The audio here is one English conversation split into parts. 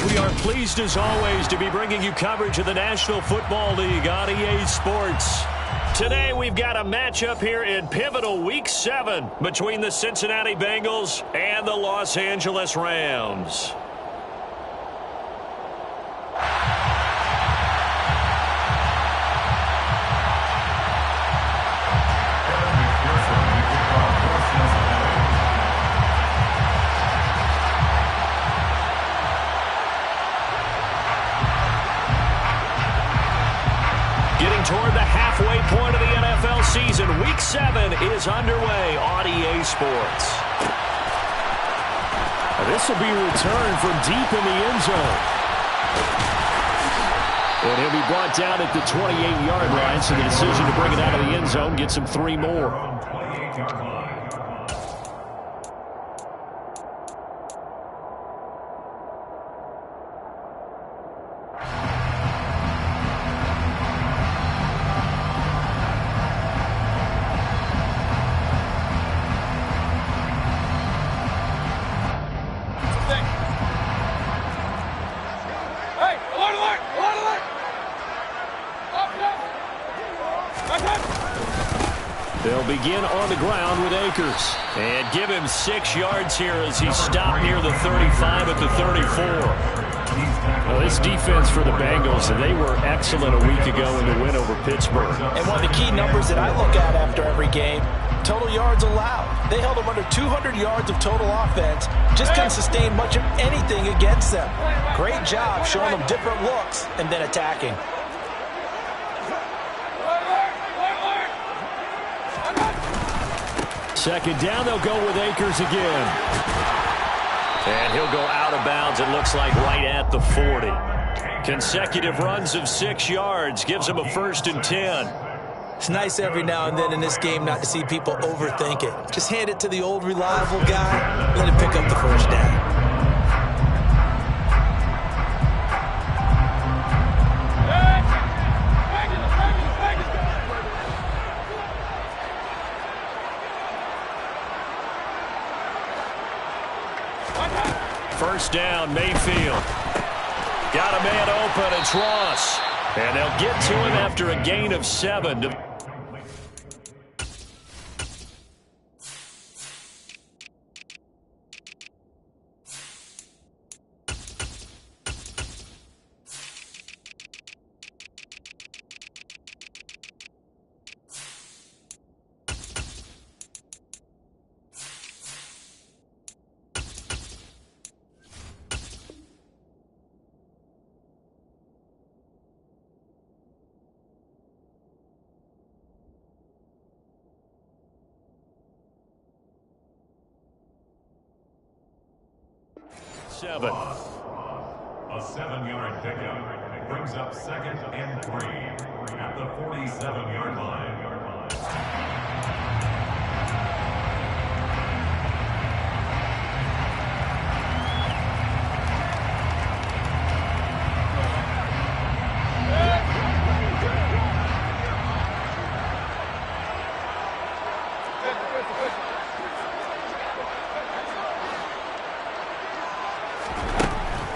We are pleased as always to be bringing you coverage of the National Football League on EA Sports. Today we've got a matchup here in pivotal Week 7 between the Cincinnati Bengals and the Los Angeles Rams. Toward the halfway point of the NFL season, Week 7 is underway on EA Sports. This will be returned from deep in the end zone. And he'll be brought down at the 28-yard line, so the decision to bring it out of the end zone gets him 3 more. They'll begin on the ground with Akers. And give him 6 yards here as he stopped near the 35 at the 34. Well, this defense for the Bengals, they were excellent a week ago in the win over Pittsburgh. And one of the key numbers that I look at after every game, total yards allowed. They held them under 200 yards of total offense. Just couldn't sustain much of anything against them. Great job showing them different looks and then attacking. Second down, they'll go with Akers again. And he'll go out of bounds, it looks like right at the 40. Consecutive runs of 6 yards gives him a 1st and 10. It's nice every now and then in this game not to see people overthink it. Just hand it to the old reliable guy, let him pick up the 1st down. First down, Mayfield. Got a man open, it's Ross. And they'll get to him after a gain of 7. A 7-yard pickup brings up 2nd and 3 at the 47-yard line.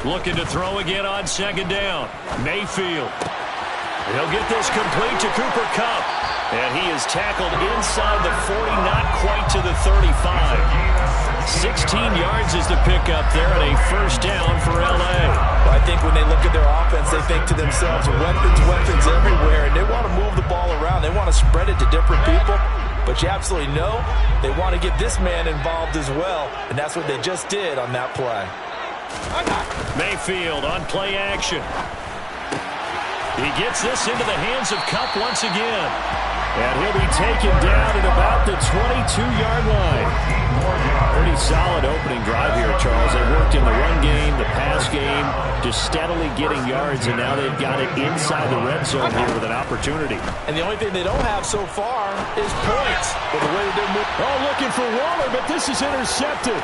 Looking to throw again on 2nd down. Mayfield. He'll get this complete to Cooper Kupp. And he is tackled inside the 40, not quite to the 35. 16 yards is the pickup there and a 1st down for L.A. Well, I think when they look at their offense, they think to themselves, weapons everywhere, and they want to move the ball around. They want to spread it to different people. But you absolutely know they want to get this man involved as well, and that's what they just did on that play. Mayfield on play action. He gets this into the hands of Kupp once again. And he'll be taken down at about the 22-yard line. Pretty solid opening drive here, Charles. They worked in the run game, the pass game, just steadily getting yards, and now they've got it inside the red zone here with an opportunity. And the only thing they don't have so far is points. But the way they're moving. Oh, looking for Waller, but this is intercepted.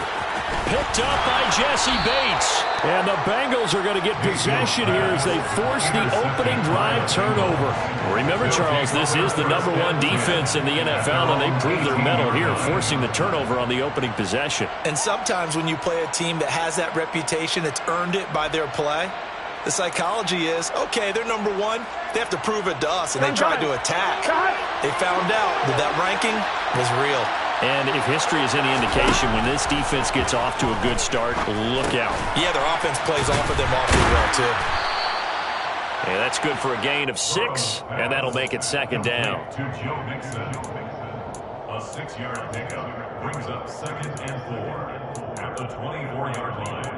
Picked up by Jesse Bates. And the Bengals are going to get possession here as they force the opening drive turnover. Remember, Charles, this is the #1 defense in the NFL, and they prove their mettle here, forcing the turnover on the opening possession. And sometimes when you play a team that has that reputation, that's earned it by their play, the psychology is, okay, they're #1. They have to prove it to us, and they tried to attack. They found out that that ranking was real. And if history is any indication, when this defense gets off to a good start, look out. Yeah, their offense plays off of them awfully well, too. And that's good for a gain of 6, and that'll make it second down. To Joe Mixon. A 6-yard pickup brings up 2nd and 4 at the 24-yard line.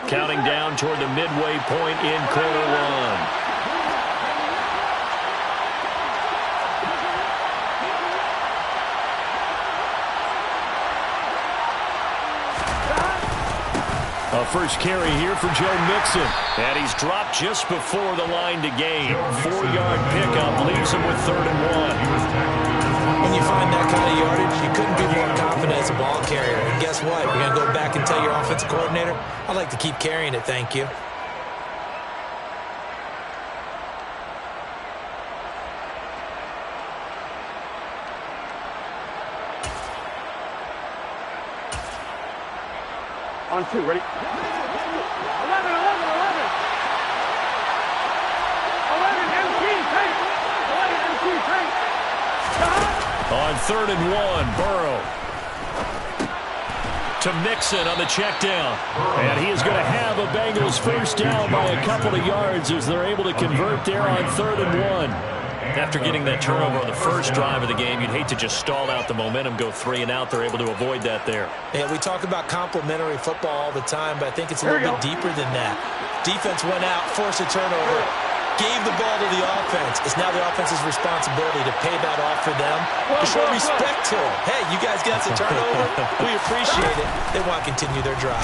Counting down toward the midway point in quarter 1. A first carry here for Joe Mixon. And he's dropped just before the line to gain. 4-yard pickup leaves him with 3rd and 1. When you find that kind of yardage, you couldn't be more confident as a ball carrier. And guess what? You're going to go back and tell your offensive coordinator, I'd like to keep carrying it, thank you. On 2, ready? 11, 11, 11. 11 MC tank. 11 MC tank. On 3rd and 1, Burrow. To Mixon on the check down. And he is going to have a Bengals first down by a couple of yards as they're able to convert there on 3rd and 1. After getting that turnover on the first drive of the game, you'd hate to just stall out the momentum, go 3 and out. They're able to avoid that there. Yeah, we talk about complementary football all the time, but I think it's a little bit deeper than that. Defense went out, forced a turnover, gave the ball to the offense. It's now the offense's responsibility to pay that off for them, to show respect to them. Hey, you guys got us a turnover. We appreciate it. They want to continue their drive.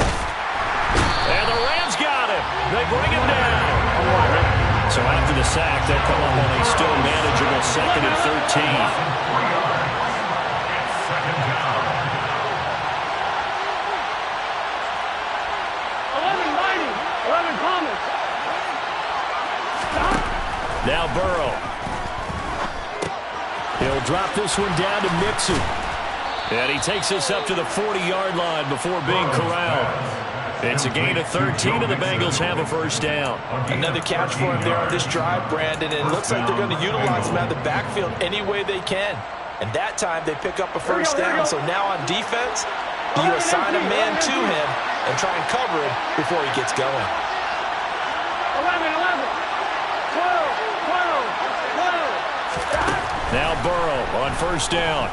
And the Rams got him. They bring him down. So after the sack, they'll come up on a still manageable 2nd and 13. 11 Mighty. 11 Thomas. Now Burrow. He'll drop this one down to Mixon. And he takes us up to the 40-yard line before being corralled. It's a gain of 13, and the Bengals have a first down. Another catch for him there on this drive, Brandon, and it looks like they're going to utilize him out of the backfield any way they can. And that time, they pick up a first down. So now on defense, you assign a man to him and try and cover him before he gets going. 11, 11. 12, 12, 12. Now Burrow on first down.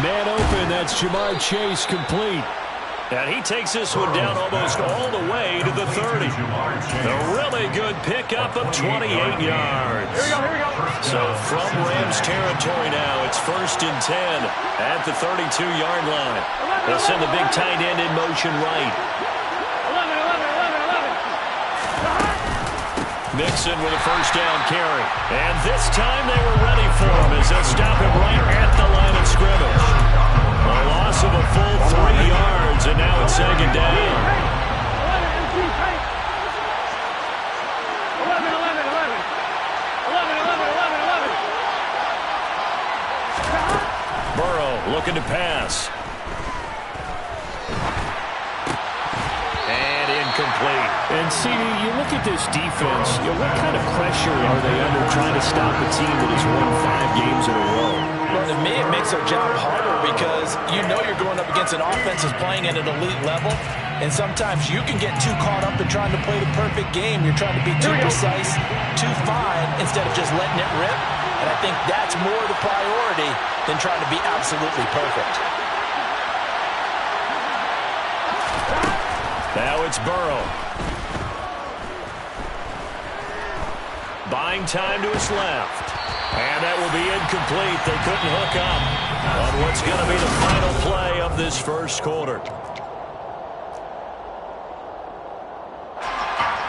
Man open, that's Jamar Chase complete. And he takes this one down almost all the way to the 30. A really good pickup of 28 yards. Here we go. So from Rams territory now, it's 1st and 10 at the 32-yard line. They'll send the big tight end in motion right. 11, 11, 11. Mixon with a first down carry. And this time they were ready for him as they'll stop him right at the line of scrimmage. A loss of a full 3 yards, and now it's 2nd down. 11 MC tank. 11, 11, 11. 11, 11, 11, 11. Burrow looking to pass. And incomplete. And CD, you look at this defense, what kind of pressure are they under trying to stop a team that has won 5 games in a row? Well, to me, it makes their job harder because you know you're going up against an offense that's playing at an elite level, and sometimes you can get too caught up in trying to play the perfect game. You're trying to be too precise, too fine, instead of just letting it rip. And I think that's more the priority than trying to be absolutely perfect. Now it's Burrow. Buying time to his left. And that will be incomplete. They couldn't hook up on what's going to be the final play of this first quarter.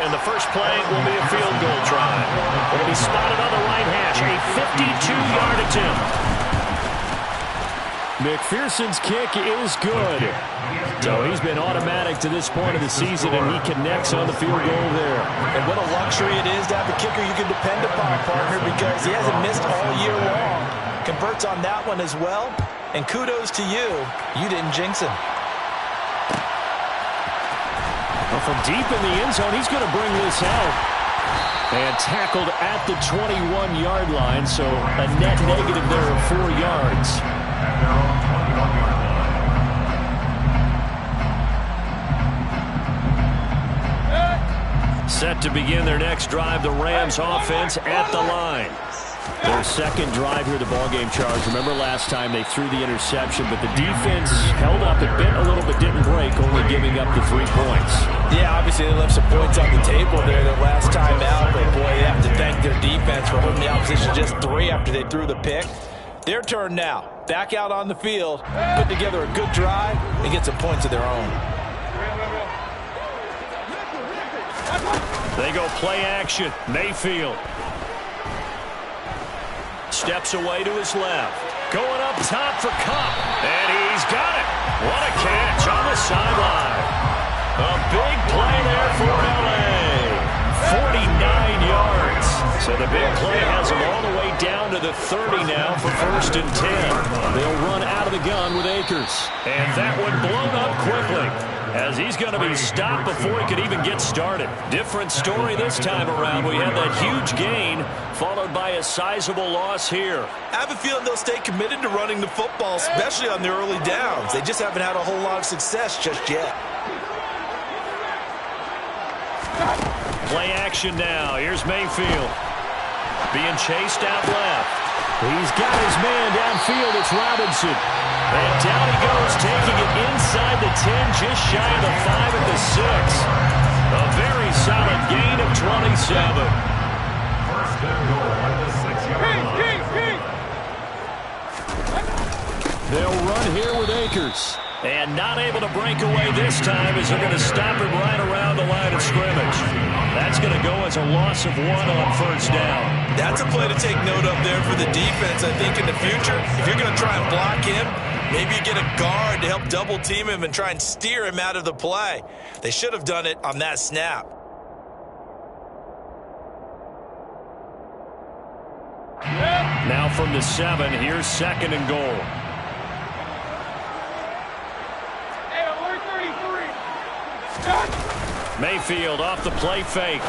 And the first play will be a field goal try. It'll be spotted on the right hash. A 52-yard attempt. McPherson's kick is good. So he's been automatic to this point of the season, and he connects on the field goal there. And what a luxury it is to have a kicker you can depend upon, partner, because he hasn't missed all year long. Converts on that one as well. And kudos to you. You didn't jinx him. Well, from deep in the end zone, he's going to bring this out. And tackled at the 21-yard line, so a net negative there of 4 yards. Set to begin their next drive, the Rams offense at the line. Their second drive here, the ballgame charge. Remember last time they threw the interception, but the defense held up. It bit a little, but didn't break, only giving up the 3 points. Yeah, obviously they left some points on the table there their last time out, but boy, they have to thank their defense for holding the opposition just 3 after they threw the pick. Their turn now. Back out on the field, put together a good drive, and get some points of their own. They go play action. Mayfield steps away to his left. Going up top for Kupp. And he's got it. What a catch on the sideline. A big play there for L.A. 49 yards. So the big play has him all the way down to the 30 now for 1st and 10. They'll run out of the gun with Akers. And that one blown up quickly, as he's going to be stopped before he could even get started. Different story this time around. We had that huge gain, followed by a sizable loss here. I have a feeling they'll stay committed to running the football, especially on the early downs. They just haven't had a whole lot of success just yet. Play action now. Here's Mayfield. Being chased out left. He's got his man downfield. It's Robinson. And down he goes, taking it inside the 10, just shy of the 5 at the 6. A very solid gain of 27. First and goal at the 6-yard line. They'll run here with Akers. And not able to break away this time, as they're going to stop him right around the line of scrimmage. That's going to go as a loss of 1 on 1st down. That's a play to take note of there for the defense, I think, in the future. If you're going to try and block him, maybe you get a guard to help double team him and try and steer him out of the play. They should have done it on that snap. Now from the 7, here's 2nd and goal. Mayfield off the play fake.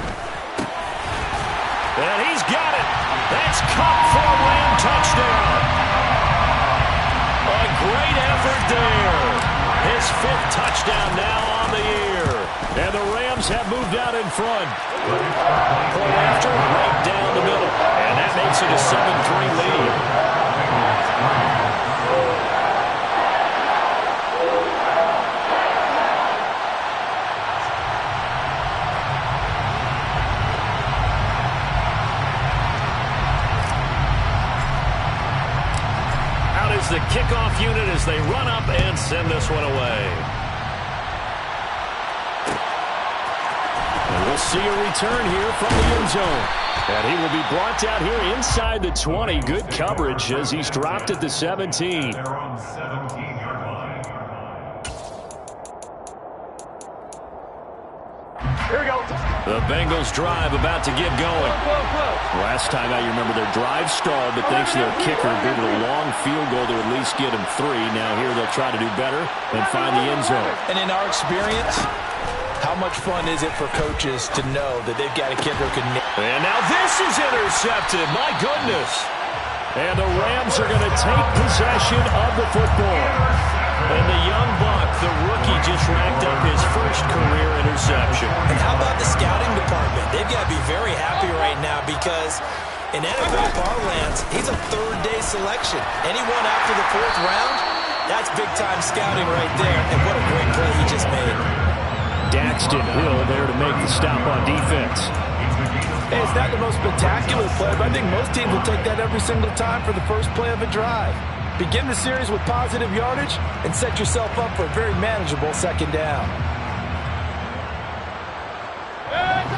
And he's got it. That's Kupp for a Ram touchdown. A great effort there. His 5th touchdown now on the year. And the Rams have moved out in front. Point after, right down the middle. And that makes it a 7-3 lead. The kickoff unit as they run up and send this one away. And we'll see a return here from the end zone. And he will be brought down here inside the 20. Good coverage as he's dropped at the 17. They're on 17-yard line. Here we go. The Bengals drive about to get going. Last time out, you remember their drive stalled, but thanks to their kicker, gave it a long field goal to at least get him 3. Now here they'll try to do better and find the end zone. And in our experience, how much fun is it for coaches to know that they've got a kicker who can... And now this is intercepted. My goodness. And the Rams are going to take possession of the football. And the young buck, the rookie, just racked up his first career interception. And how about the scouting department? They've got to be very happy right now because in NFL parlance, he's a 3rd-day selection. Anyone after the 4th round, that's big-time scouting right there. And what a great play he just made. Daxton Hill there to make the stop on defense. Hey, it's not the most spectacular play, but I think most teams will take that every single time for the first play of a drive. Begin the series with positive yardage and set yourself up for a very manageable second down.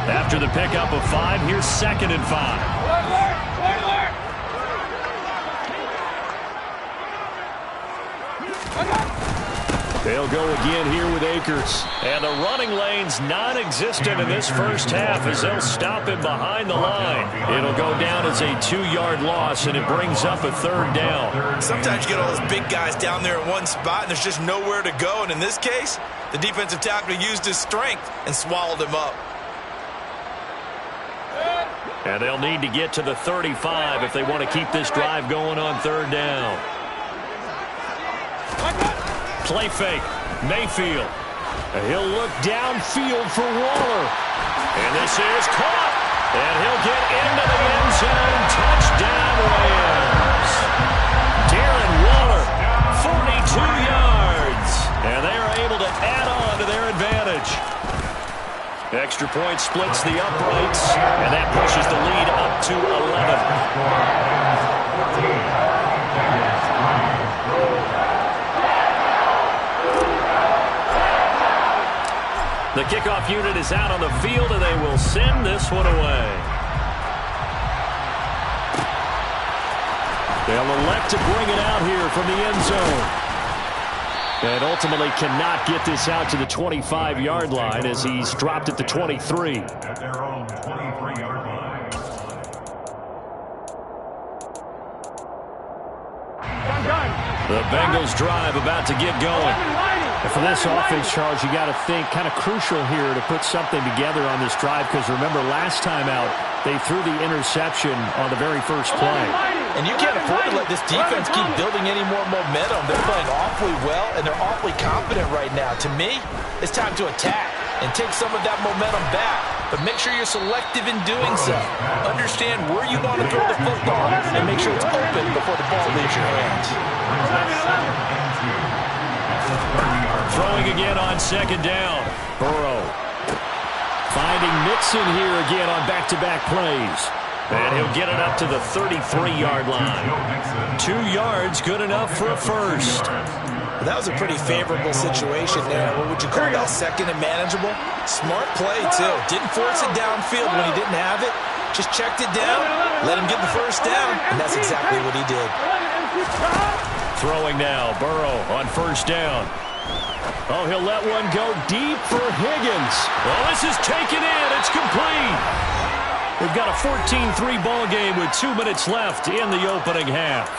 After the pickup of 5, here's 2nd and 5. They'll go again here with Akers. And the running lane's non-existent in this first half as they'll stop him behind the line. It'll go down as a 2-yard loss, and it brings up a 3rd down. Sometimes you get all those big guys down there in one spot, and there's just nowhere to go. And in this case, the defensive tackle used his strength and swallowed him up. And they'll need to get to the 35 if they want to keep this drive going on 3rd down. Play fake. Mayfield. He'll look downfield for Waller. And this is caught. And he'll get into the end zone. Touchdown, Rams. Darren Waller, 42 yards. And they are able to add on to their advantage. Extra point splits the uprights. And that pushes the lead up to 11. The kickoff unit is out on the field, and they will send this one away. They'll elect to bring it out here from the end zone. And ultimately cannot get this out to the 25-yard line as he's dropped at the 23. At their own 23-yard line. The Bengals drive about to get going. And for this offense, Charles, you got to think kind of crucial here to put something together on this drive, because remember last time out they threw the interception on the very first play. And you can't afford to let this defense keep building any more momentum. They're playing awfully well, and they're awfully confident right now. To me, it's time to attack and take some of that momentum back. But make sure you're selective in doing so. Understand where you want to throw the football and make sure it's open before the ball leaves your hands. Throwing again on 2nd down. Burrow finding Mixon here again on back-to-back plays. And he'll get it up to the 33-yard line. 2 yards, good enough for a first. That was a pretty favorable situation there. What would you call that, second and manageable? Smart play, too. Didn't force it downfield when he didn't have it. Just checked it down, let him get the first down, and that's exactly what he did. Throwing now, Burrow on 1st down. Oh, he'll let one go deep for Higgins. Well, this is taken in. It's complete. We've got a 14-3 ball game with 2 minutes left in the opening half.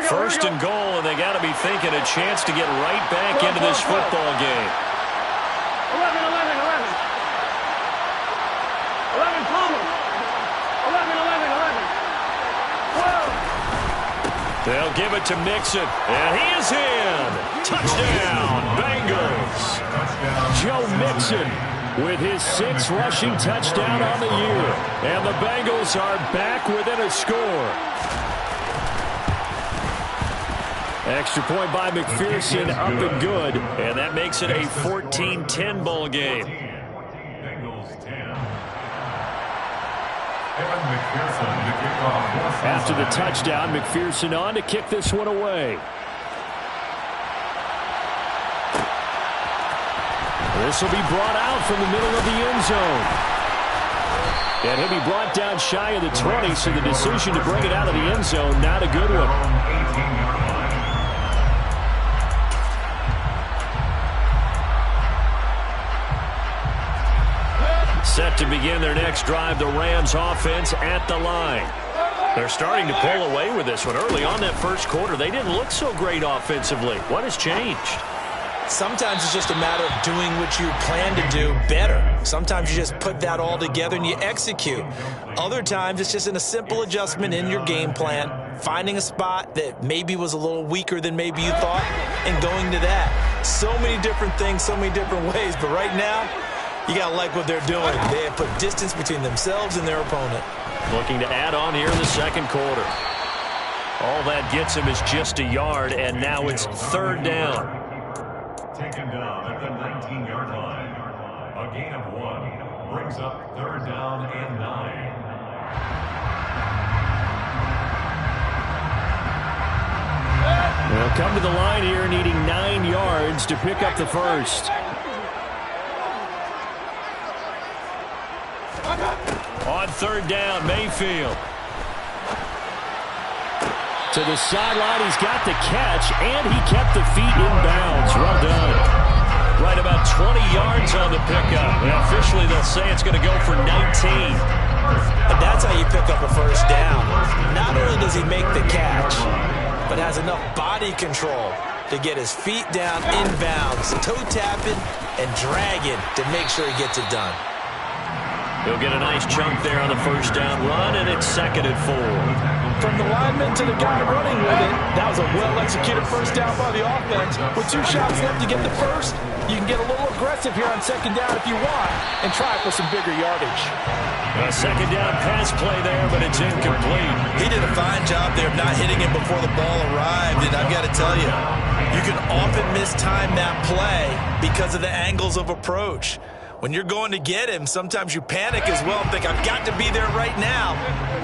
First and goal, and they got to be thinking a chance to get right back into this football game. 11, Palmer. 11. They'll give it to Mixon, and he is in. Touchdown, Bengals. Joe Mixon with his 6th rushing touchdown on the year. And the Bengals are back within a score. Extra point by McPherson, up and good. And that makes it a 14-10 ball game. After the touchdown, McPherson on to kick this one away. This will be brought out from the middle of the end zone. And he'll be brought down shy of the 20, so the decision to bring it out of the end zone, not a good one. Set to begin their next drive, the Rams offense at the line. They're starting to pull away with this one. Early on that first quarter, they didn't look so great offensively. What has changed? Sometimes it's just a matter of doing what you plan to do better. Sometimes you just put that all together and you execute. Other times it's just a simple adjustment in your game plan, finding a spot that maybe was a little weaker than maybe you thought, and going to that. So many different things, so many different ways, but right now, you got to like what they're doing. They have put distance between themselves and their opponent. Looking to add on here in the second quarter. All that gets him is just a yard, and now it's 3rd down. taken down at the 19-yard line. A gain of 1 brings up 3rd down and 9. They'll come to the line here needing 9 yards to pick up the first. On 3rd down, Mayfield. To the sideline, he's got the catch, and he kept the feet in bounds. Well done. Right about 20 yards on the pickup. And officially, they'll say it's going to go for 19. And that's how you pick up a first down. Not only does he make the catch, but has enough body control to get his feet down in bounds, toe tapping and dragging to make sure he gets it done. He'll get a nice chunk there on the first down run, and it's 2nd and 4. From the lineman to the guy running with it, that was a well-executed first down by the offense. With 2 shots left to get the first, you can get a little aggressive here on 2nd down if you want and try for some bigger yardage. A 2nd down pass play there, but it's incomplete. He did a fine job there of not hitting him before the ball arrived, and I've got to tell you, you can often mistime that play because of the angles of approach. When you're going to get him, sometimes you panic as well and think, I've got to be there right now.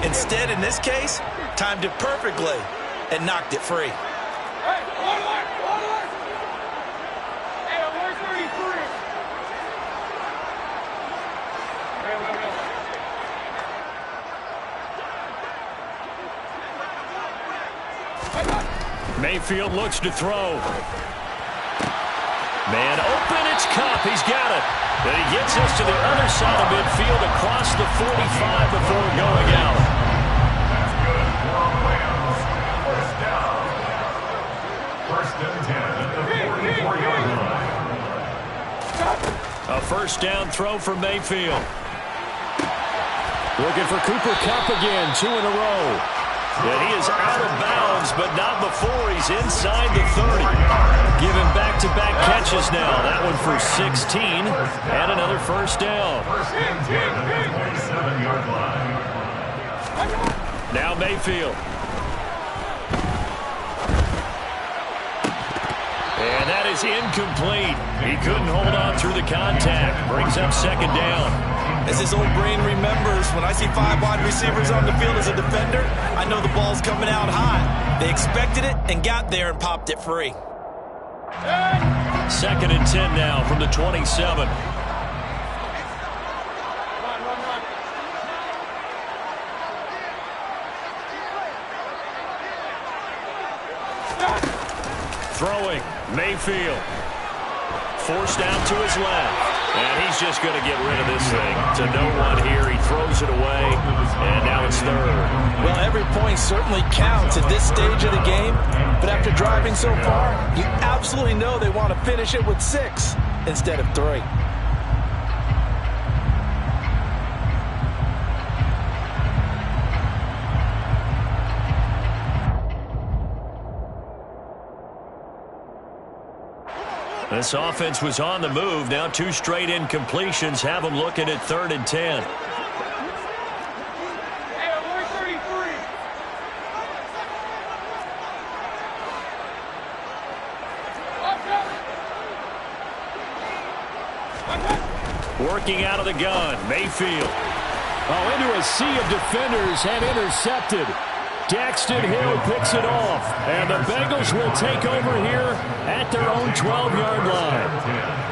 Instead, in this case, timed it perfectly and knocked it free. Hey, one. Hey, where's 33? Mayfield looks to throw. Man open, it's Kupp. He's got it. And he gets us to the other side of midfield across the 45 before going out. That's good for Rams. First down. 1st and 10 at the 44-yard line. A first down throw for Mayfield. Looking for Cooper Kupp again, 2 in a row. And he is out of bounds, but not before he's inside the 30. Giving back-to-back catches now. That one for 16 and another first down. 1st and 10 at the 27-yard line. Now Mayfield. And that is incomplete. He couldn't hold on through the contact. Brings up 2nd down. As his old brain remembers, when I see 5 wide receivers on the field as a defender, I know the ball's coming out hot. They expected it and got there and popped it free. 2nd and 10 now from the 27. Throwing, Mayfield. Forced out to his left. And he's just going to get rid of this thing. To no one here. He throws it away. And now it's 3rd. Well, every point certainly counts at this stage of the game. But after driving so far, you absolutely know they want to finish it with 6 instead of 3. This offense was on the move. Now 2 straight incompletions have them looking at 3rd and 10. Hey, where's 33? Working out of the gun, Mayfield. Oh, into a sea of defenders and intercepted. Daxton Hill picks it off, and the Bengals will take over here at their own 12-yard line.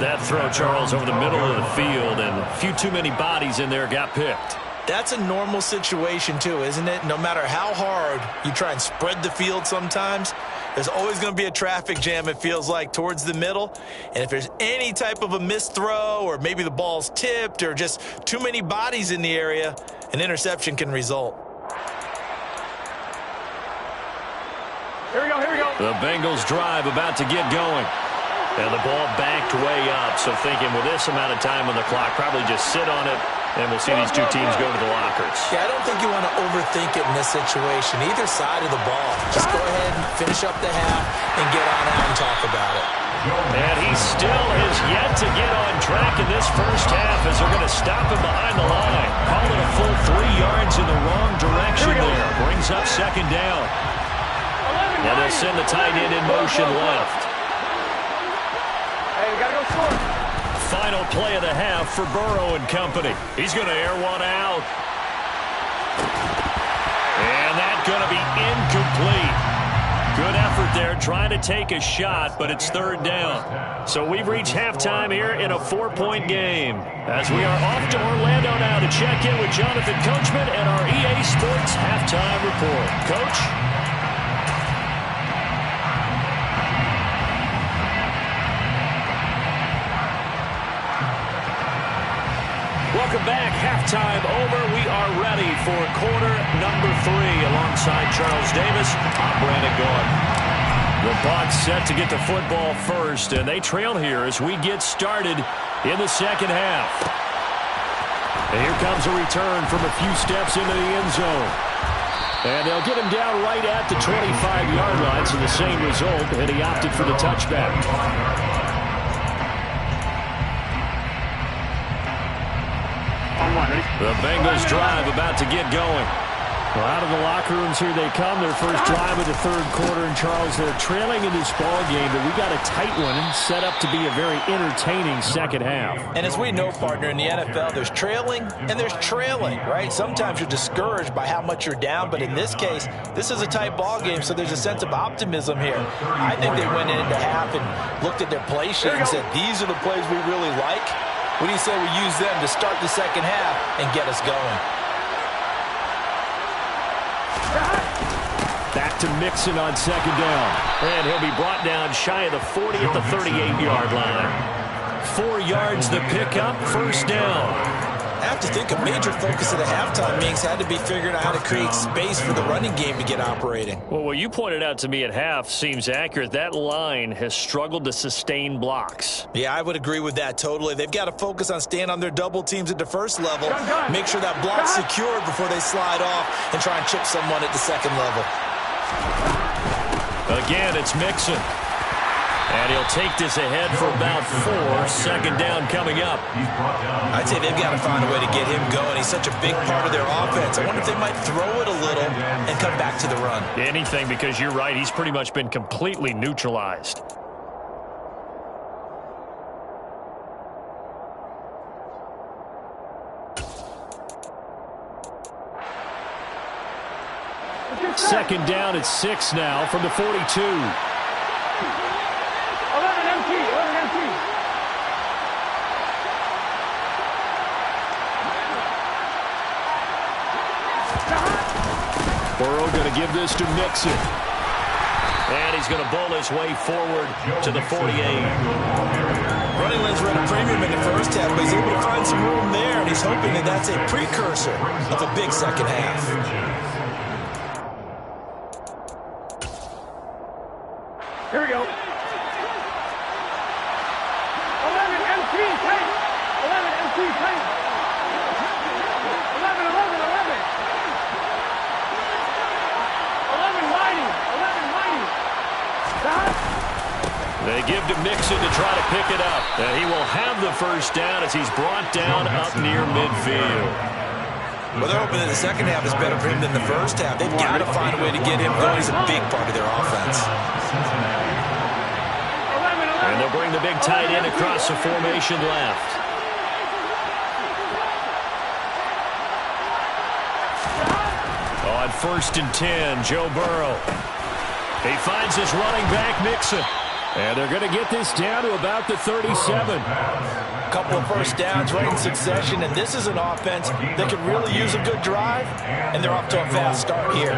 That throw, Charles, over the middle of the field, and a few too many bodies in there got picked. That's a normal situation, too, isn't it? No matter how hard you try and spread the field sometimes, there's always going to be a traffic jam, it feels like, towards the middle. And if there's any type of a missed throw, or maybe the ball's tipped, or just too many bodies in the area, an interception can result. Here we go. The Bengals drive about to get going. And the ball backed way up. So thinking with this amount of time on the clock, probably just sit on it, and we'll see these two teams go to the lockers. Yeah, I don't think you want to overthink it in this situation, either side of the ball. Just go ahead and finish up the half and get on out and talk about it. And he still has yet to get on track in this first half as they're going to stop him behind the line. Call it a full 3 yards in the wrong direction there. Brings up 2nd down. And they'll send the tight end in motion left. Hey, we gotta go score. Final play of the half for Burrow and company. He's going to air one out. And that's going to be incomplete. Good effort there trying to take a shot, but it's third down. So we've reached halftime here in a 4-point game. As we are off to Orlando now to check in with Jonathan Coachman and our EA Sports Halftime Report. Coach? Welcome back. Halftime over. We are ready for quarter number 3 alongside Charles Davis. I'm Brandon Gordon. The Bucs set to get the football first, and they trail here as we get started in the second half. And here comes a return from a few steps into the end zone. And they'll get him down right at the 25-yard line, so the same result, and he opted for the touchback. The Bengals drive about to get going. Well, out of the locker rooms here they come. Their first drive of the third quarter. And Charles, they're trailing in this ball game, but we got a tight one set up to be a very entertaining second half. And as we know, partner, in the NFL, there's trailing and there's trailing, right? Sometimes you're discouraged by how much you're down, but in this case, this is a tight ball game, so there's a sense of optimism here. I think they went into half and looked at their play sheet and said, these are the plays we really like. What do you say we use them to start the second half and get us going? Back to Mixon on second down. And he'll be brought down shy of the 40 at the 38-yard line. 4 yards the pickup, first down. I have to think a major focus of the halftime meetings had to be figuring out how to create space for the running game to get operating. Well, what you pointed out to me at half seems accurate. That line has struggled to sustain blocks. Yeah, I would agree with that totally. They've got to focus on staying on their double teams at the first level, make sure that block's secured before they slide off and try and chip someone at the second level. Again, it's Mixon. And he'll take this ahead for about 4. Second down coming up. I'd say they've got to find a way to get him going. He's such a big part of their offense. I wonder if they might throw it a little and come back to the run. Anything, because you're right. He's pretty much been completely neutralized. Second down at 6 now from the 42. Burrow going to give this to Mixon. And he's going to bowl his way forward to the 48. Running lanes were at a premium in the first half, but he's able to find some room there, and he's hoping that that's a precursor of a big second half. Here we go. 11 MT tight. 11 MT tight. 11, 11, 11. 11 mighty. 11 mighty. They give to Mixon to try to pick it up. And he will have the first down as he's brought down up near midfield. Well, they're hoping that the second half is better for him than the first half. They've got to find a way to get him going. He's a big part of their offense. And they'll bring the big tight end across the formation left. On 1st and 10, Joe Burrow. He finds his running back, Mixon. And they're going to get this down to about the 37. A couple of first downs right in succession, and this is an offense that could really use a good drive, and they're off to a fast start here.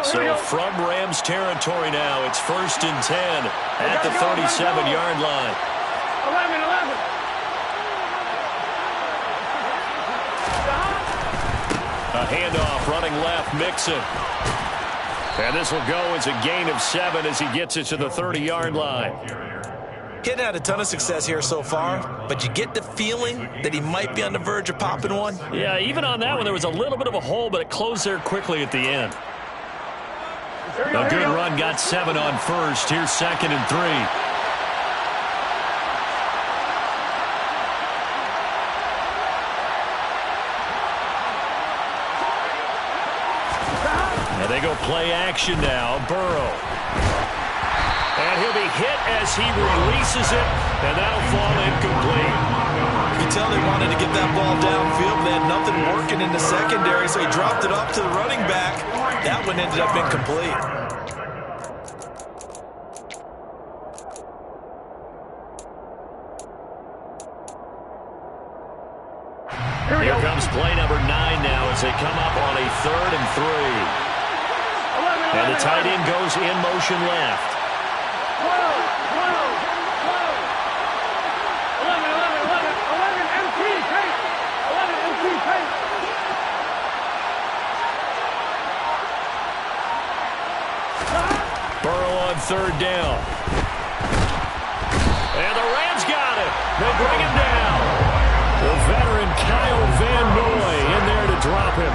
So from Rams territory now, it's 1st and 10 at the 37-yard line. 11, 11. A handoff running left, Mixon. And this will go as a gain of 7 as he gets it to the 30-yard line. Getting had a ton of success here so far, but you get the feeling that he might be on the verge of popping one. Yeah, even on that one, there was a little bit of a hole, but it closed there quickly at the end. A good run got 7 on 1st. Here's 2nd and 3. go play action now. Burrow. And he'll be hit as he releases it, and that'll fall incomplete. You can tell they wanted to get that ball downfield. They had nothing working in the secondary, so he dropped it off to the running back. That one ended up incomplete. Here comes play number 9 now as they come up on a 3rd and 3. And the tight end goes in motion left. 12, 11, MT, take. 11, MT, take. Burrow on 3rd down. And the Rams got it. They bring him down. The veteran Kyle Van Noy in there to drop him.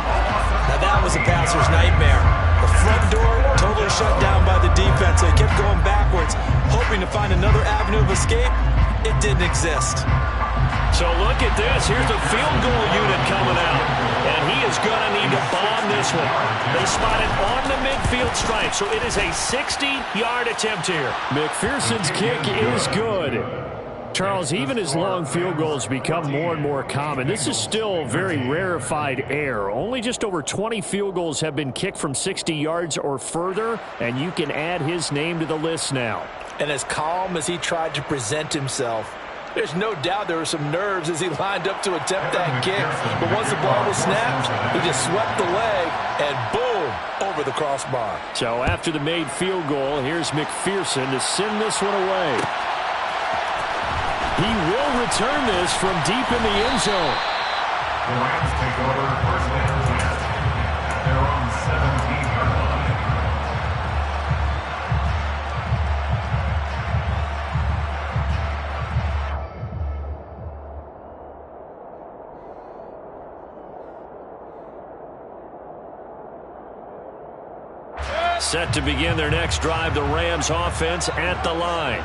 Now that was a passer's nightmare. The front door totally shut down by the defense. They kept going backwards, hoping to find another avenue of escape. It didn't exist. So look at this. Here's the field goal unit coming out. And he is going to need to bomb this one. They spot it on the midfield stripe. So it is a 60-yard attempt here. McPherson's kick is good. Charles, even as long field goals become more and more common, this is still very rarefied air. Only just over 20 field goals have been kicked from 60 yards or further, and you can add his name to the list now. And as calm as he tried to present himself, there's no doubt there were some nerves as he lined up to attempt that kick. But once the ball was snapped, he just swept the leg and boom, over the crossbar. So after the made field goal, here's McPherson to send this one away. He will return this from deep in the end zone. The Rams take over 1st and 10 at their own 17-yard line. Set to begin their next drive, the Rams offense at the line.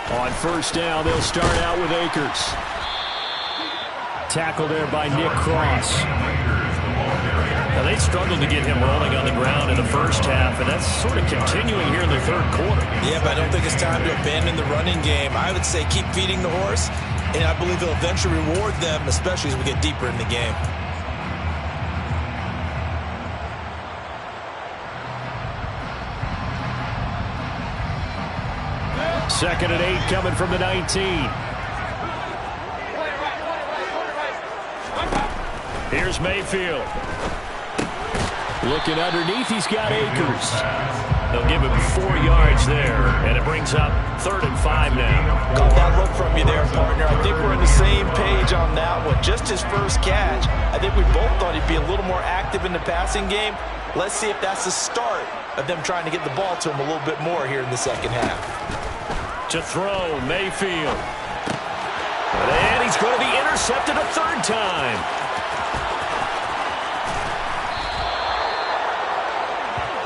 On 1st down, they'll start out with Akers. Tackle there by Nick Cross. Now, they struggled to get him rolling on the ground in the first half, and that's sort of continuing here in the 3rd quarter. Yeah, but I don't think it's time to abandon the running game. I would say keep feeding the horse, and I believe he'll eventually reward them, especially as we get deeper in the game. Second and 8 coming from the 19. Here's Mayfield. Looking underneath, he's got Akers. They'll give him 4 yards there, and it brings up 3rd and 5 now. Got that look from you there, partner. I think we're on the same page on that one. Just his first catch. I think we both thought he'd be a little more active in the passing game. Let's see if that's the start of them trying to get the ball to him a little bit more here in the second half. To throw, Mayfield. And he's going to be intercepted a 3rd time.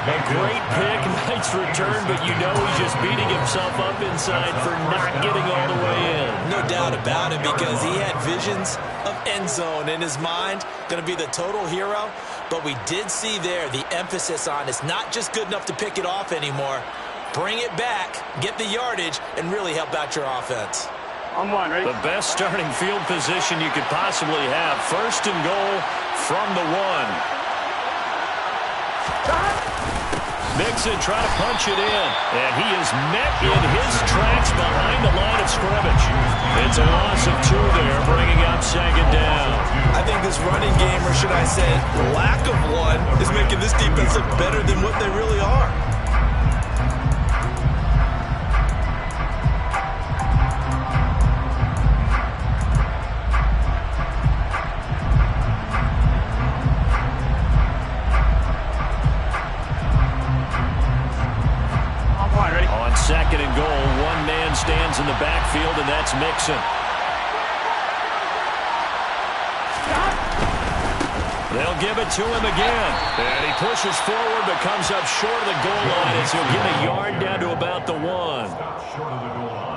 A great pick, nice return, but you know he's just beating himself up inside for not getting all the way in. No doubt about it, because he had visions of end zone in his mind, going to be the total hero. But we did see there the emphasis on it's not just good enough to pick it off anymore. Bring it back, get the yardage, and really help out your offense. On 1, ready? The best starting field position you could possibly have. 1st and goal from the 1. Mixon trying to punch it in, and he is met in his tracks behind the line of scrimmage. It's a loss of 2 there, bringing up 2nd down. I think this running game, or should I say lack of one, is making this defense look better than what they really are. On 2nd and goal, one man stands in the backfield, and that's Mixon. They'll give it to him again. And he pushes forward but comes up short of the goal line as he'll get a yard down to about the 1. Short of the goal line.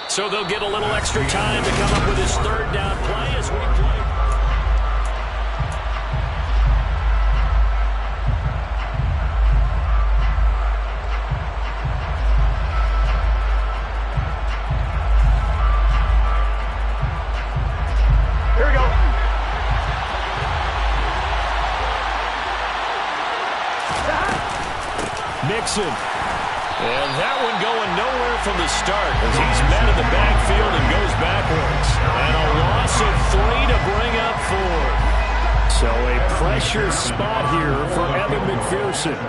So they'll get a little extra time to come up with his third down play as we play. Here we go. Mixon. And that one going nowhere from the start as he's met in the backfield and goes backwards. And a loss of 3 to bring up 4. So a pressure spot here for Evan McPherson.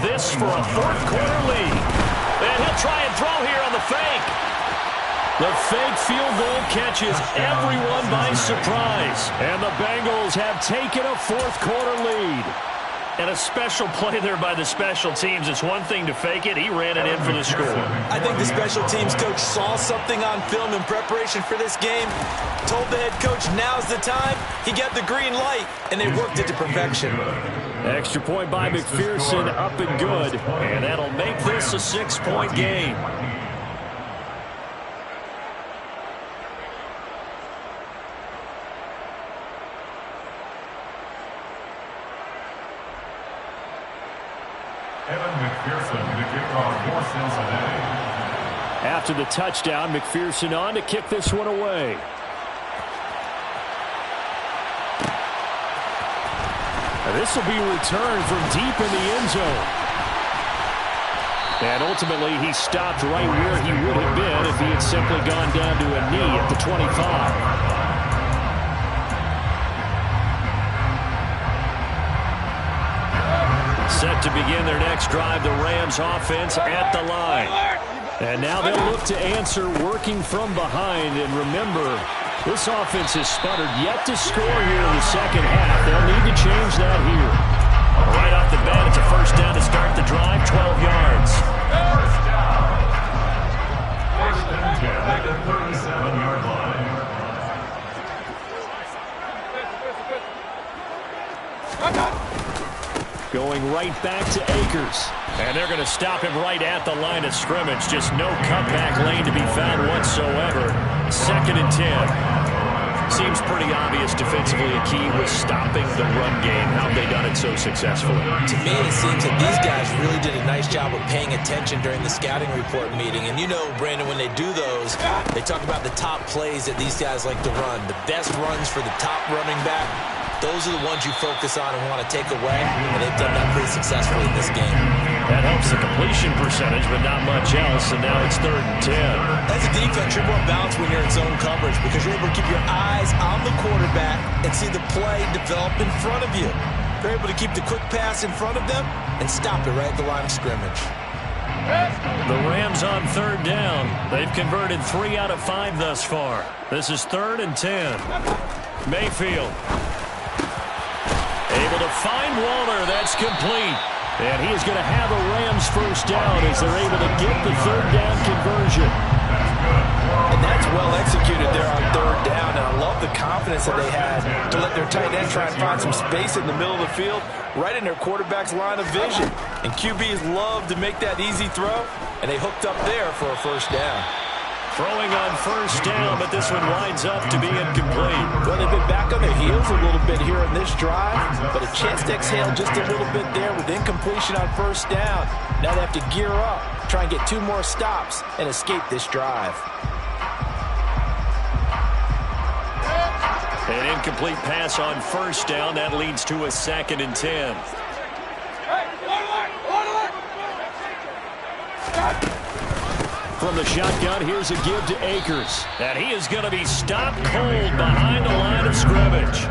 This for a fourth quarter lead. And he'll try and throw here on the fake. The fake field goal catches everyone by surprise. And the Bengals have taken a fourth quarter lead. And a special play there by the special teams. It's one thing to fake it. He ran it in for the score. I think the special teams coach saw something on film in preparation for this game, told the head coach now's the time. He got the green light, and they worked it to perfection. Extra point by McPherson, up and good. And that'll make this a 6-point game. Evan McPherson, the kickoff for Cincinnati. After the touchdown, McPherson on to kick this one away. This will be returned from deep in the end zone. And ultimately, he stopped right where he would have been if he had simply gone down to a knee at the 25. Set to begin their next drive, the Rams offense at the line. And now they'll look to answer working from behind. And remember, this offense has sputtered yet to score here in the second half. They'll need to change that here. Right off the bat, it's a first down to start the drive, 12 yards. First down. First and 10 at the 37-yard line. Going right back to Akers. And they're going to stop him right at the line of scrimmage. Just no cutback lane to be found whatsoever. Second and 10. Seems pretty obvious defensively a key was stopping the run game. How have they done it so successfully? To me, it seems that these guys really did a nice job of paying attention during the scouting report meeting. And you know, Brandon, when they do those, they talk about the top plays that these guys like to run. The best runs for the top running back. Those are the ones you focus on and want to take away, and they've done that pretty successfully in this game. That helps the completion percentage, but not much else, and now it's 3rd and 10. As a defense, you're more balanced when you're in zone coverage because you're able to keep your eyes on the quarterback and see the play develop in front of you. They're able to keep the quick pass in front of them and stop it right at the line of scrimmage. The Rams on 3rd down. They've converted 3 out of 5 thus far. This is 3rd and 10. Mayfield. Able to find Waller. That's complete. And he is going to have a Rams first down as they're able to get the 3rd down conversion. And that's well executed there on 3rd down. And I love the confidence that they had to let their tight end try and find some space in the middle of the field, right in their quarterback's line of vision. And QBs love to make that easy throw, and they hooked up there for a first down. Throwing on first down, but this one winds up to be incomplete. Well, they've been back on their heels a little bit here in this drive, but a chance to exhale just a little bit there with incompletion on first down. Now they have to gear up, try and get 2 more stops, and escape this drive. An incomplete pass on first down. That leads to a 2nd and 10. From the shotgun, here's a give to Akers. And he is going to be stopped cold behind the line of scrimmage.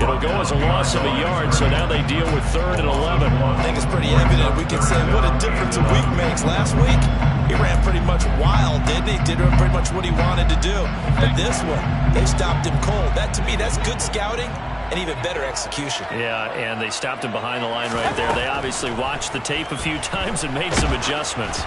It'll go as a loss of a yard, so now they deal with 3rd and 11. I think it's pretty evident. We can say what a difference a week makes. Last week, he ran pretty much wild, didn't he? Did pretty much what he wanted to do. But this one, they stopped him cold. That, to me, that's good scouting and even better execution. Yeah, and they stopped him behind the line right there. They obviously watched the tape a few times and made some adjustments.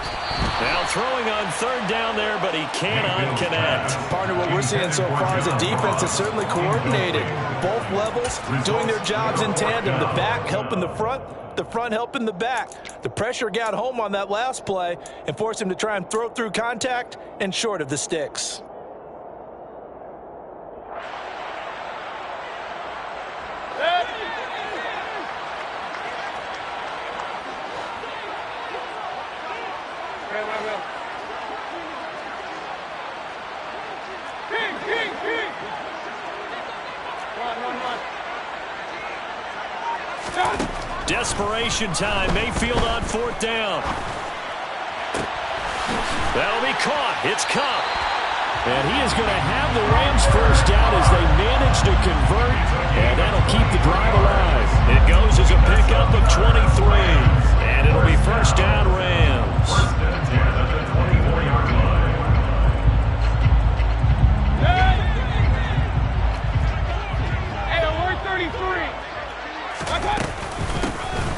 Now throwing on 3rd down there, but he cannot connect. Partner, what we're seeing so far is a defense that's certainly coordinated. Both levels doing their jobs in tandem. The back helping the front, the front helping the back. The pressure got home on that last play and forced him to try and throw through contact and short of the sticks. Desperation time. Mayfield on 4th down. That'll be caught. It's Kupp. And he is going to have the Rams first down as they manage to convert. And that'll keep the drive alive. It goes as a pickup of 23. And it'll be first down Rams. First and 10 at the 24-yard line. Hey, we're 33.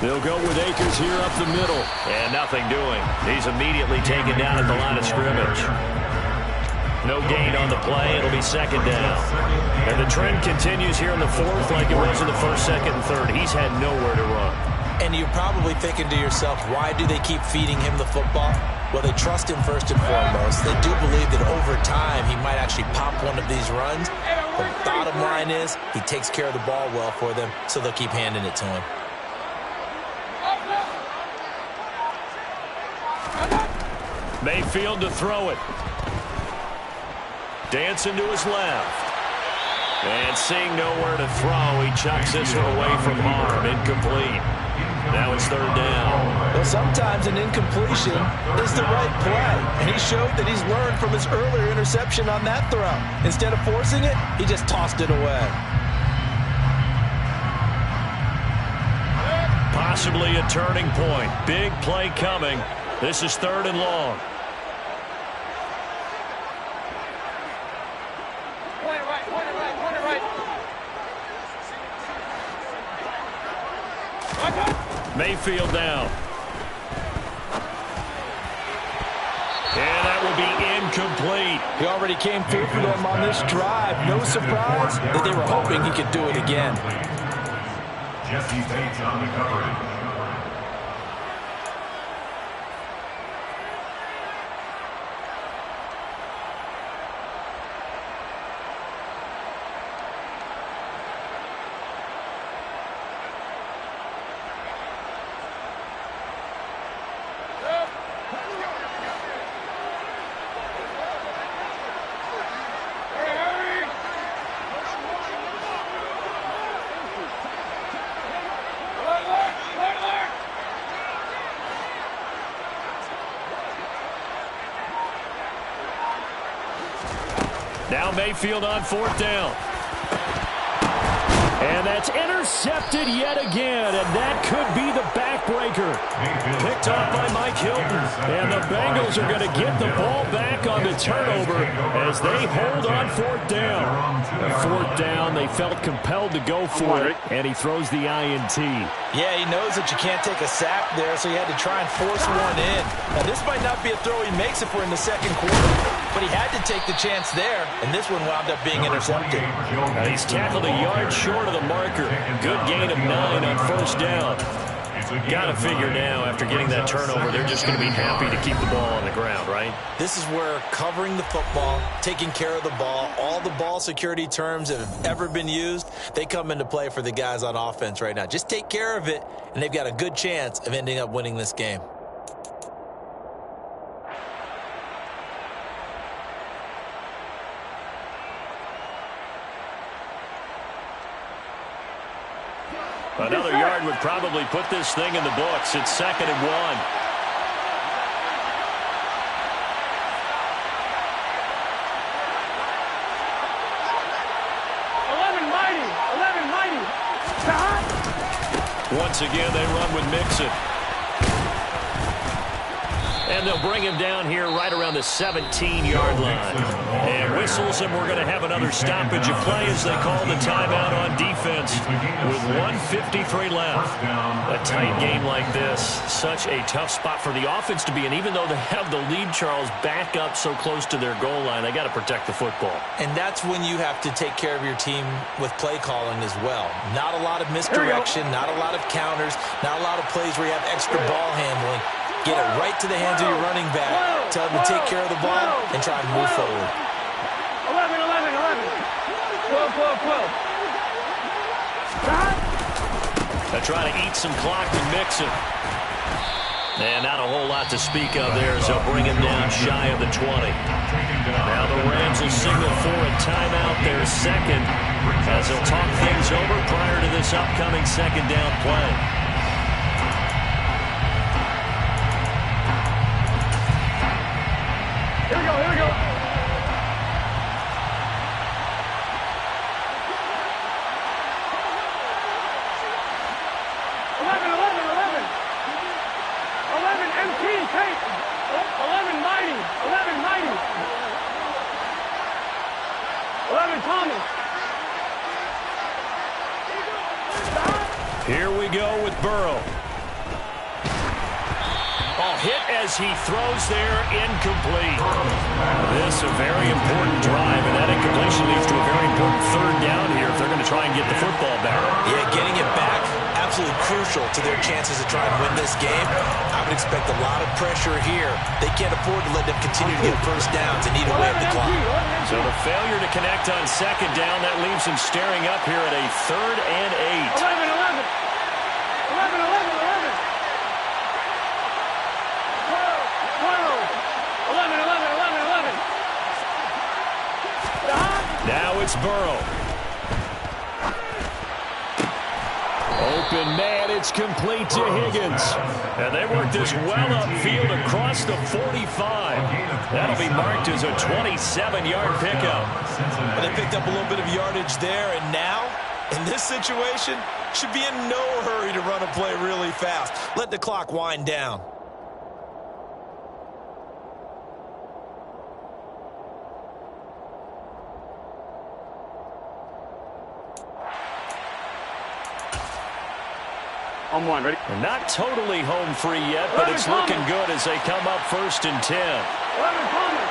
They'll go with Akers here up the middle. And nothing doing. He's immediately taken down at the line of scrimmage. No gain on the play. It'll be second down. And the trend continues here in the 4th like it was in the 1st, 2nd, and 3rd. He's had nowhere to run. And you're probably thinking to yourself, why do they keep feeding him the football? Well, they trust him first and foremost. They do believe that over time he might actually pop one of these runs. The bottom line is he takes care of the ball well for them, so they'll keep handing it to him. Mayfield to throw it. Dancing to his left. And seeing nowhere to throw, he chucks this one away from harm. Incomplete. Now it's 3rd down. Well, sometimes an incompletion is the right play. And he showed that he's learned from his earlier interception on that throw. Instead of forcing it, he just tossed it away. Possibly a turning point. Big play coming. This is 3rd and long. Mayfield down. And that will be incomplete. He already came through for them on this drive. No surprise that they were hoping he could do it again. Jesse Bates on the coverage. Now Mayfield on 4th down. And that's intercepted yet again, and that could be the backbreaker. Picked off by Mike Hilton, and the Bengals are going to get the ball back on the turnover as they hold on 4th down. At 4th down, they felt compelled to go for it, and he throws the INT. Yeah, he knows that you can't take a sack there, so he had to try and force one in. Now, this might not be a throw he makes if we're in the 2nd quarter, but he had to take the chance there, and this one wound up being intercepted. Now, he's tackled a yard short of the marker. Good gain of 9 on 1st down. Got to figure now, after getting that turnover, they're just going to be happy to keep the ball on the ground, right? This is where covering the football, taking care of the ball, all the ball security terms that have ever been used, they come into play for the guys on offense right now. Just take care of it, and they've got a good chance of ending up winning this game. Another yard would probably put this thing in the books. It's 2nd and 1. Once again, they run with Mixon. And they'll bring him down here right around the 17-yard line. And whistles, and we're going to have another stoppage of play as they call the timeout on defense with 1:53 left. A tight game like this, such a tough spot for the offense to be in. Even though they have the lead, Charles, back up so close to their goal line, they got to protect the football. And that's when you have to take care of your team with play calling as well. Not a lot of misdirection, not a lot of counters, not a lot of plays where you have extra ball handling. Get it right to the hands of your running back. Tell them to take care of the ball and try to move forward. 11, 11, 11. 12, 12, 12. They're trying to eat some clock and mix it. And not a whole lot to speak of there as they'll bring him down shy of the 20. Now the Rams will signal for a timeout, their second, as they'll talk things over prior to this upcoming second down play. Here we go, here we go. 11, 11, 11. 11 MT tape. 11 mighty. 11 mighty. 11 Thomas. Here we go with Burrow. Hit as he throws there, incomplete. This a very important drive, and that incompletion leads to a very important third down here if they're going to try and get the football back. Yeah, getting it back, absolutely crucial to their chances to try and win this game. I would expect a lot of pressure here. They can't afford to let them continue to get first downs and eat away at the clock. So the failure to connect on second down, that leaves him staring up here at a 3rd and 8. 11, 11. 11, 11, 11. 11, 11, 11, 11. Now it's Burrow. Open man, it's complete to Higgins. And they work this well upfield across the 45. That'll be marked as a 27-yard pickup. Well, they picked up a little bit of yardage there, and now, in this situation, should be in no hurry to run a play really fast. Let the clock wind down. On one, ready? And not totally home free yet, but it's looking good as they come up 1st and 10. 11 Thomas.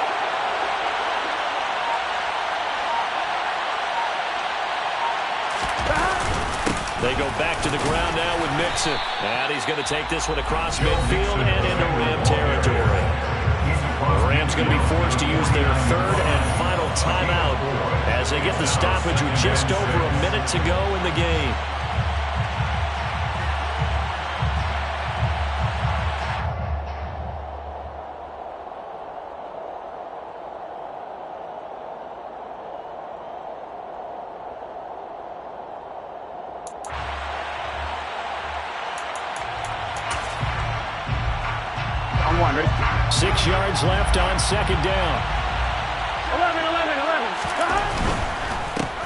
They go back to the ground now with Mixon. And he's going to take this one across midfield and into Ram territory. The Rams going to be forced to use their 3rd and final timeout as they get the stoppage with just over a minute to go in the game. On one, ready? 6 yards left on second down. 11, 11, 11.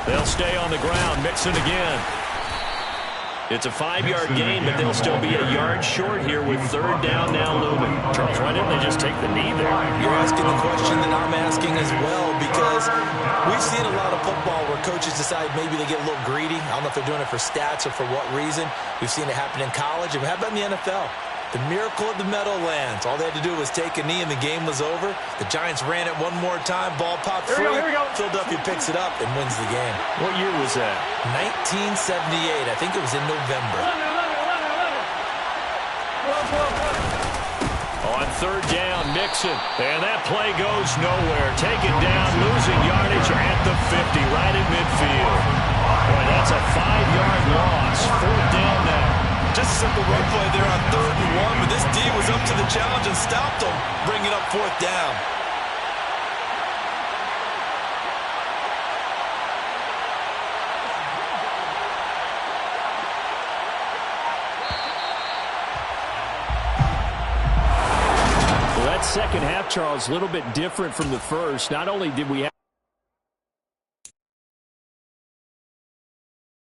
They'll stay on the ground. Mixon again. It's a 5-yard gain, but they'll still be a yard short here with 3rd down now looming. Charles, why didn't they just take the knee there? You're asking the question that I'm asking as well, because we've seen a lot of football where coaches decide maybe they get a little greedy. I don't know if they're doing it for stats or for what reason. We've seen it happen in college. And how about in the NFL? The miracle of the Meadowlands. All they had to do was take a knee and the game was over. The Giants ran it one more time. Ball popped free. Here we go. Philadelphia picks it up and wins the game. What year was that? 1978. I think it was in November. 11, 11, 11. 12, 12, 12. On 3rd down, Mixon. And that play goes nowhere. Taken down, losing yardage at the 50, right in midfield. Boy, that's a 5-yard loss. 4th down now. Just a simple run play there on 3rd and 1, but this D was up to the challenge and stopped them, bringing up 4th down. Well, that second half, Charles, a little bit different from the first. Not only did we have